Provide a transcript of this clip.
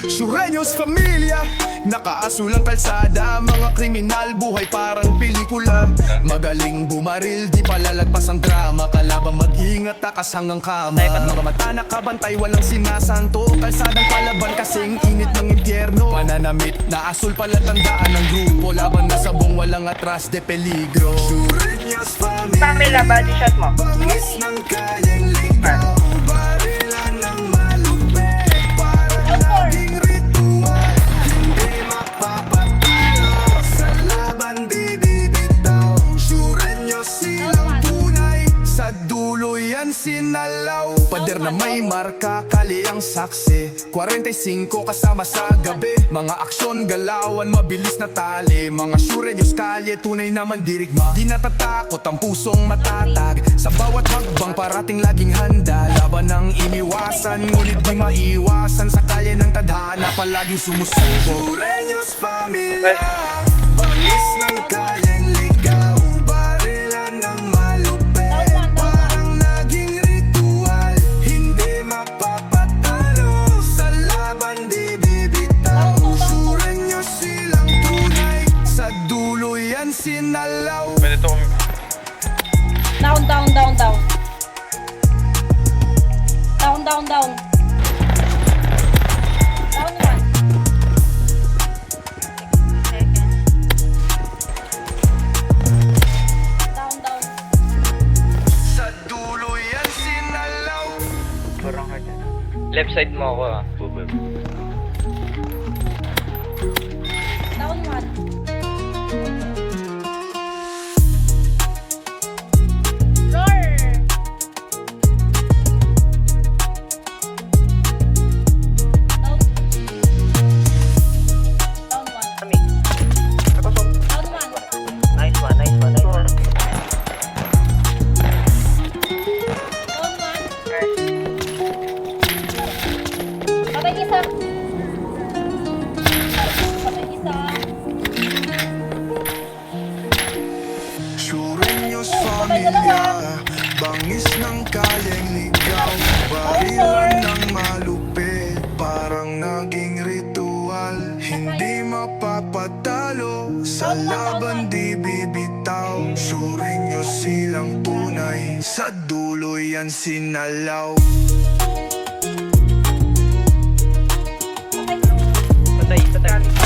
Sureños familia, nakaasulang kalsada, mga kriminal, buhay parang pelikula. Magaling bumaril, di palalagpas ang drama, kalaban mag-ingat, takas hanggang kama. Mga mata nakabantay, walang sinasanto, kalsadang palaban kasing init ng impyerno. Pananamit na asul pala tandaan ng grupo, laban na sabong walang atras de peligro. Sureños familia, Pamela, body shot mo. bangis ng kayang ligaw, barilan ng malupit, parang naging ritual. Hindi mapapatalo, sa laban di bibitaw. Sureños silang tunay, sa dulo yan sinalaw. Pader na may marka, kali ang saksi, 45 kasama sa gabi. Mga aksyon, galawan, mabilis na tali. Mga Sureños kalye, tunay naman dirigma. Di natatakot ang pusong matatag, sa bawat hakbang parating laging handa. Laban ang iniwasan, ngunit di maiwasan. Sa kalye ng tadhana, palaging sumusubo. Sureños familia, bangis ng kalyeng ligaw, barilan ng malupit, parang naging ritual. Hindi mapapatalo, sa laban di bibitaw. Sureños silang tunay, sa dulo yan sinalaw. Pwede to kami. Down, down, down, down. Down, down, down. Down one. Down, down. Sa dulo yan sinalaw. Parang hard yan. Left side mo ako ah. Bubeb. Down one. Roar. Down. Down one. Kami. Napasok. Down one. Nice one, nice one, nice one. Down one. Patay isa. Patay isa. Sureños familia, bangis ng kalyeng ligaw, barilan ng malupit, parang naging ritual. Hindi mapapatalo, sa laban di bibitaw. Sureños silang tunay, sa dulo yan sinalaw. Patay, patay.